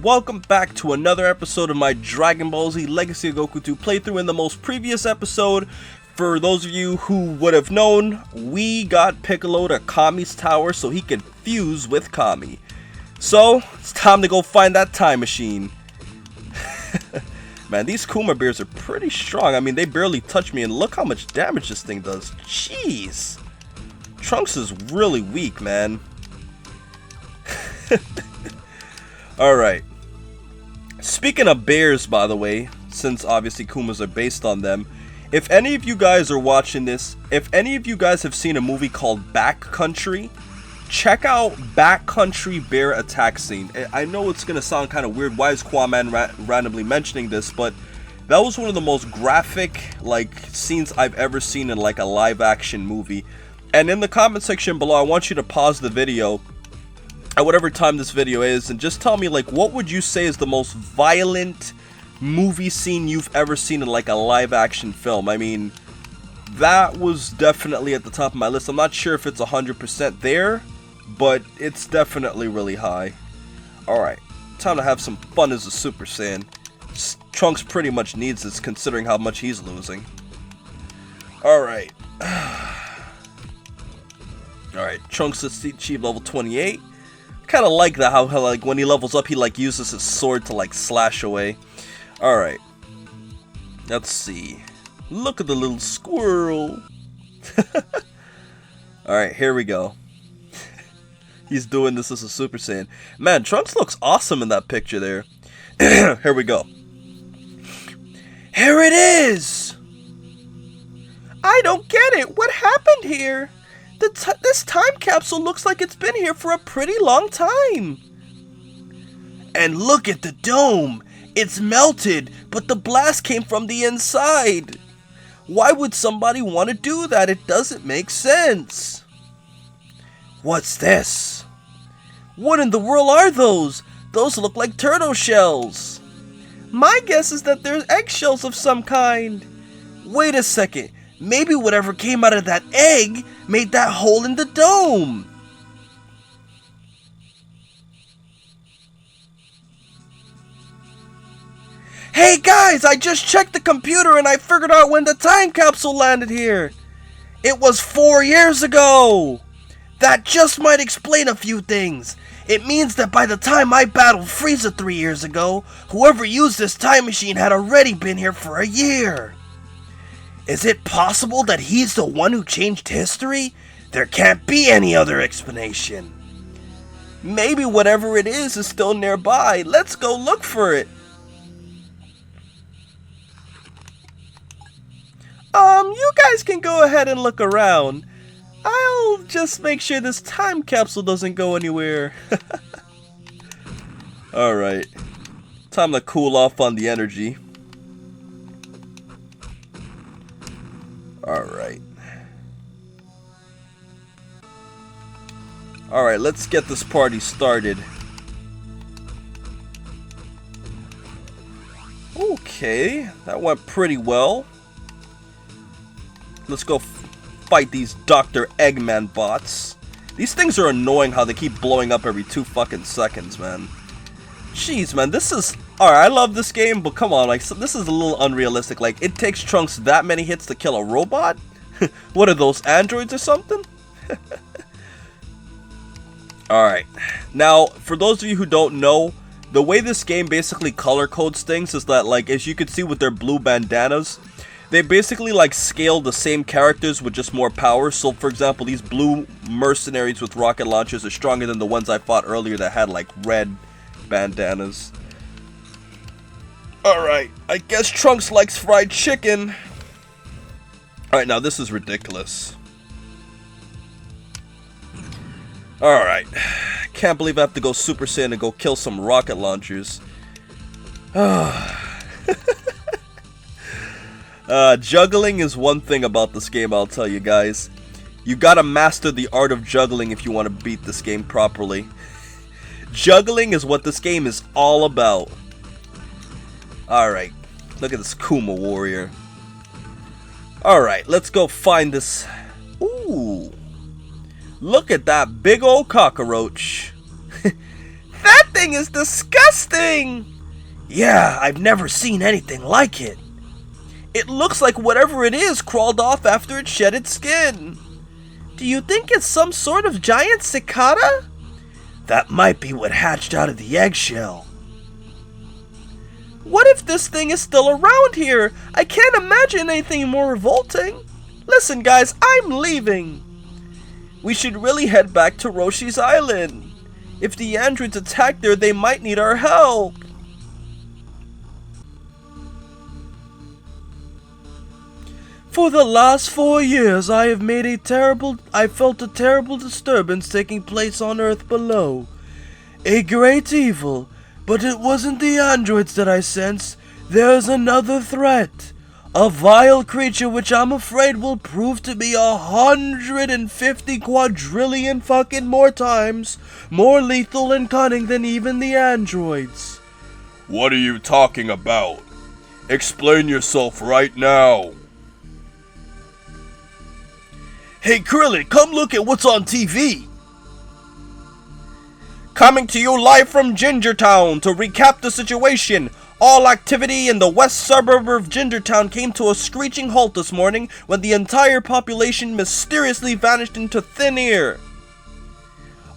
Welcome back to another episode of my Dragon Ball Z Legacy of Goku 2 playthrough. In the most previous episode, for those of you who would have known, we got Piccolo to Kami's tower so he could fuse with Kami. So, it's time to go find that time machine. Man, these Kuma bears are pretty strong. I mean, they barely touch me, and look how much damage this thing does. Jeez. Trunks is really weak, man. Alright. Speaking of bears, by the way, since obviously Kumas are based on them, if any of you guys are watching this, if any of you guys have seen a movie called Backcountry, check out Backcountry bear attack scene. I know it's going to sound kind of weird. Why is Qaaman randomly mentioning this? But that was one of the most graphic, scenes I've ever seen in, a live-action movie. And in the comment section below, I want you to pause the video at whatever time this video is, and just tell me, what would you say is the most violent movie scene you've ever seen in, a live-action film? I mean, that was definitely at the top of my list. I'm not sure if it's 100% there, but it's definitely really high. Alright, time to have some fun as a Super Saiyan. Trunks pretty much needs this, considering how much he's losing. Alright. Alright, Trunks has achieved level 28. Kind of like that, how when he levels up, he uses his sword to slash away. Alright. Let's see. Look at the little squirrel. Alright, here we go. He's doing this as a Super Saiyan. Man, Trunks looks awesome in that picture there. Here we go. Here it is! I don't get it. What happened here? This time capsule looks like it's been here for a pretty long time. And look at the dome. It's melted, but the blast came from the inside. Why would somebody want to do that? It doesn't make sense. What's this? What in the world are those? Those look like turtle shells. My guess is that they're eggshells of some kind. Wait a second. Maybe whatever came out of that egg made that hole in the dome. Hey guys, I just checked the computer and I figured out when the time capsule landed here. It was 4 years ago. That just might explain a few things. It means that by the time I battled Frieza 3 years ago, whoever used this time machine had already been here for a year. Is it possible that he's the one who changed history? There can't be any other explanation. Maybe whatever it is still nearby. Let's go look for it. You guys can go ahead and look around. I'll just make sure this time capsule doesn't go anywhere. Alright. Time to cool off on the energy. Alright. Alright, let's get this party started. Okay, that went pretty well. Let's go fight these Dr. Eggman bots. These things are annoying how they keep blowing up every 2 fucking seconds, man. Jeez, man, this is... Alright, I love this game, but come on, this is a little unrealistic. It takes Trunks that many hits to kill a robot? What are those, androids or something? Alright, now, for those of you who don't know, the way this game basically color codes things is that, as you can see with their blue bandanas, they basically, scale the same characters with just more power. So, for example, these blue mercenaries with rocket launchers are stronger than the ones I fought earlier that had, red bandanas. Alright, I guess Trunks likes fried chicken. Alright, now this is ridiculous. Alright, can't believe I have to go Super Saiyan and go kill some rocket launchers. Juggling is one thing about this game, I'll tell you guys. You gotta master the art of juggling if you want to beat this game properly. Juggling is what this game is all about. Alright, look at this Kuma warrior. Alright, let's go find this. Ooh. Look at that big old cockroach. That thing is disgusting! Yeah, I've never seen anything like it. It looks like whatever it is crawled off after it shed its skin. Do you think it's some sort of giant cicada? That might be what hatched out of the eggshell. What if this thing is still around here? I can't imagine anything more revolting. Listen guys, I'm leaving. We should really head back to Roshi's Island. If the androids attack there, they might need our help. For the last 4 years, I felt a terrible disturbance taking place on Earth below. A great evil, but it wasn't the androids that I sensed. There's another threat. A vile creature which I'm afraid will prove to be 150 quadrillion fucking more times more lethal and cunning than even the androids. What are you talking about? Explain yourself right now. Hey Krillin, come look at what's on TV! Coming to you live from Gingertown to recap the situation. All activity in the west suburb of Gingertown came to a screeching halt this morning when the entire population mysteriously vanished into thin air.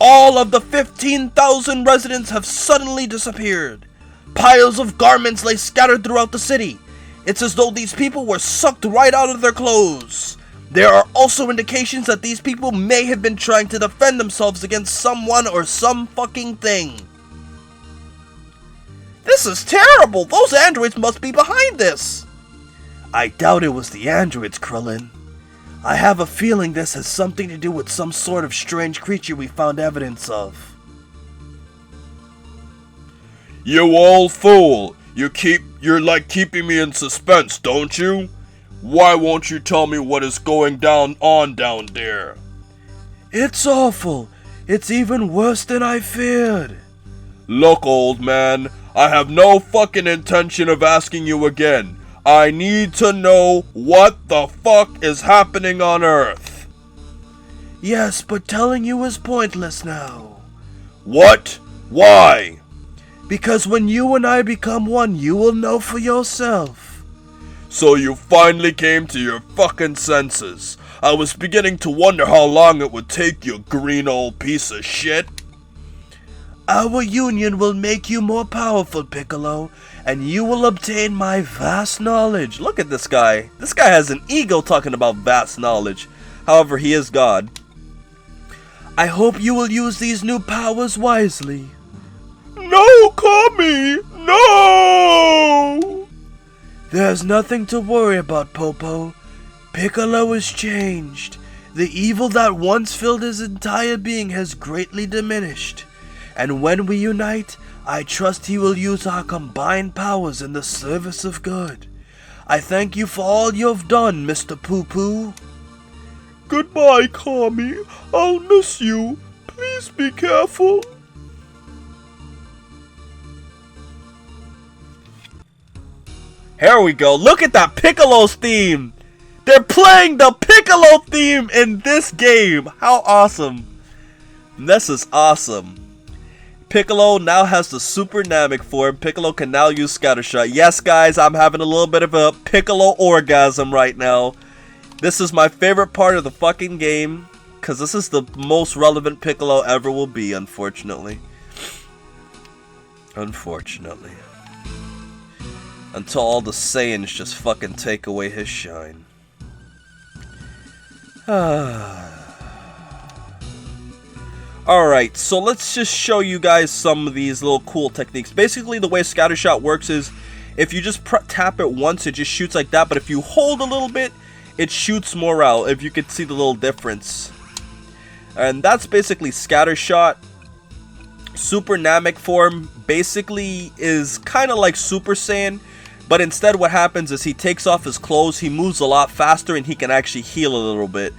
All of the 15,000 residents have suddenly disappeared. Piles of garments lay scattered throughout the city. It's as though these people were sucked right out of their clothes. There are also indications that these people may have been trying to defend themselves against someone or some fucking thing. This is terrible! Those androids must be behind this! I doubt it was the androids, Krillin. I have a feeling this has something to do with some sort of strange creature we found evidence of. You old fool! You're like keeping me in suspense, don't you? Why won't you tell me what is going on down there? It's awful. It's even worse than I feared. Look, old man, I have no fucking intention of asking you again. I need to know what the fuck is happening on Earth. Yes, but telling you is pointless now. What? Why? Because when you and I become one, you will know for yourself. So you finally came to your fucking senses. I was beginning to wonder how long it would take, you green old piece of shit. Our union will make you more powerful, Piccolo, and you will obtain my vast knowledge. Look at this guy. This guy has an ego talking about vast knowledge. However, he is God. I hope you will use these new powers wisely. No, Kami! No! There's nothing to worry about, Popo. Piccolo is changed. The evil that once filled his entire being has greatly diminished. And when we unite, I trust he will use our combined powers in the service of good. I thank you for all you've done, Mr. Poo-Poo. Goodbye, Kami. I'll miss you. Please be careful. Here we go. Look at that Piccolo's theme. They're playing the Piccolo theme in this game. How awesome. This is awesome. Piccolo now has the super Namek form. Piccolo can now use Scattershot. Yes, guys, I'm having a little bit of a Piccolo orgasm right now. This is my favorite part of the fucking game, because this is the most relevant Piccolo ever will be, unfortunately. Unfortunately. Until all the Saiyans just fucking take away his shine. Alright, so let's just show you guys some of these little cool techniques. Basically, the way Scattershot works is, if you just tap it once, it just shoots like that. But if you hold a little bit, it shoots more out, if you could see the little difference. And that's basically Scattershot. Super Namek form basically is kind of like Super Saiyan. But instead what happens is he takes off his clothes, he moves a lot faster, and he can actually heal a little bit.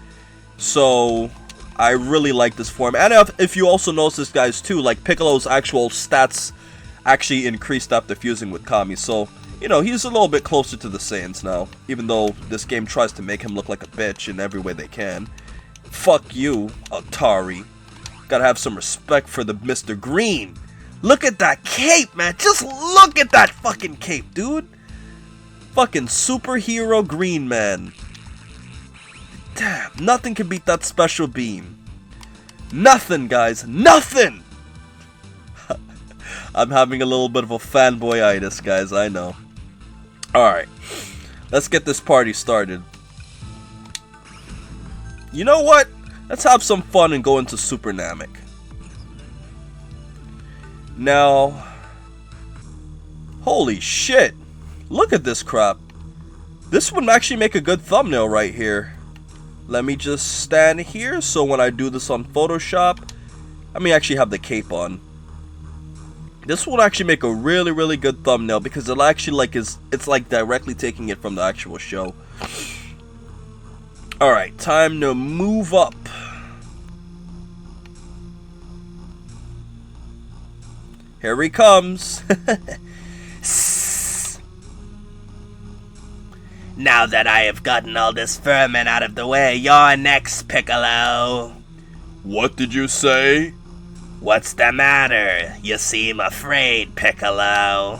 So I really like this form. And if you also notice this, guys, too, like Piccolo's actual stats actually increased after fusing with Kami. So, you know, he's a little bit closer to the Saiyans now. Even though this game tries to make him look like a bitch in every way they can. Fuck you, Atari. Gotta have some respect for the Mr. Green. Look at that cape, man. Just look at that fucking cape, dude. Fucking superhero green, man. Damn, nothing can beat that special beam. Nothing, guys. Nothing! I'm having a little bit of a fanboy-itis, guys. I know. Alright. Let's get this party started. You know what? Let's have some fun and go into Super Namek. Now, holy shit. Look at this crap. This would actually make a good thumbnail right here. Let me just stand here so when I do this on Photoshop, let me actually have the cape on. This would actually make a really, really good thumbnail because it actually it's like directly taking it from the actual show. Alright, time to move up. Here he comes. Now that I have gotten all this vermin out of the way, you're next, Piccolo. What did you say? What's the matter? You seem afraid, Piccolo.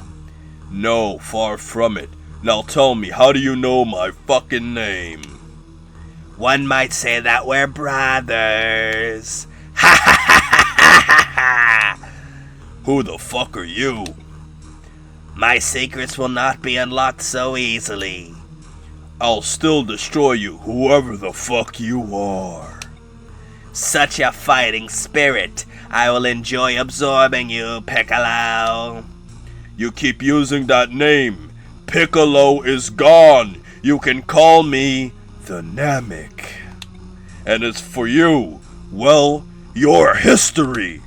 No, far from it. Now tell me, how do you know my fucking name? One might say that we're brothers. Ha ha ha ha ha ha! Who the fuck are you? My secrets will not be unlocked so easily. I'll still destroy you, whoever the fuck you are. Such a fighting spirit. I will enjoy absorbing you, Piccolo. You keep using that name. Piccolo is gone. You can call me the Namek. And as for you, well, you're history.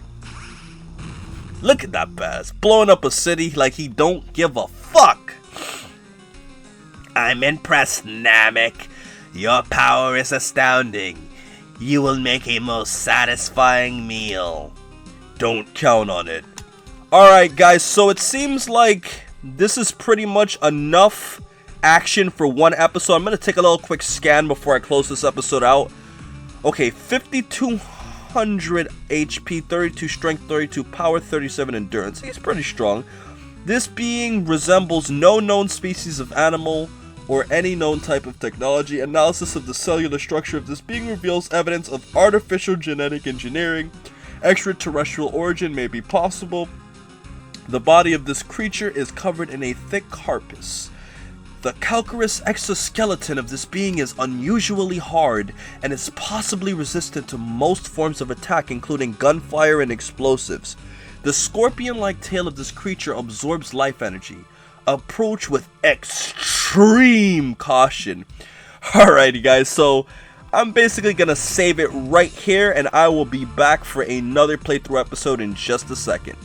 Look at that Baz, blowing up a city like he don't give a fuck. I'm impressed, Namek. Your power is astounding. You will make a most satisfying meal. Don't count on it. Alright guys, so it seems like this is pretty much enough action for one episode. I'm going to take a little quick scan before I close this episode out. Okay, 5200 HP, 32 strength, 32 power, 37 endurance. He's pretty strong. This being resembles no known species of animal or any known type of technology. Analysis of the cellular structure of this being reveals evidence of artificial genetic engineering. Extraterrestrial origin may be possible. The body of this creature is covered in a thick carapace. The calcareous exoskeleton of this being is unusually hard and is possibly resistant to most forms of attack, including gunfire and explosives. The scorpion-like tail of this creature absorbs life energy. Approach with extreme caution. Alrighty guys, so I'm basically gonna save it right here and I will be back for another playthrough episode in just a second.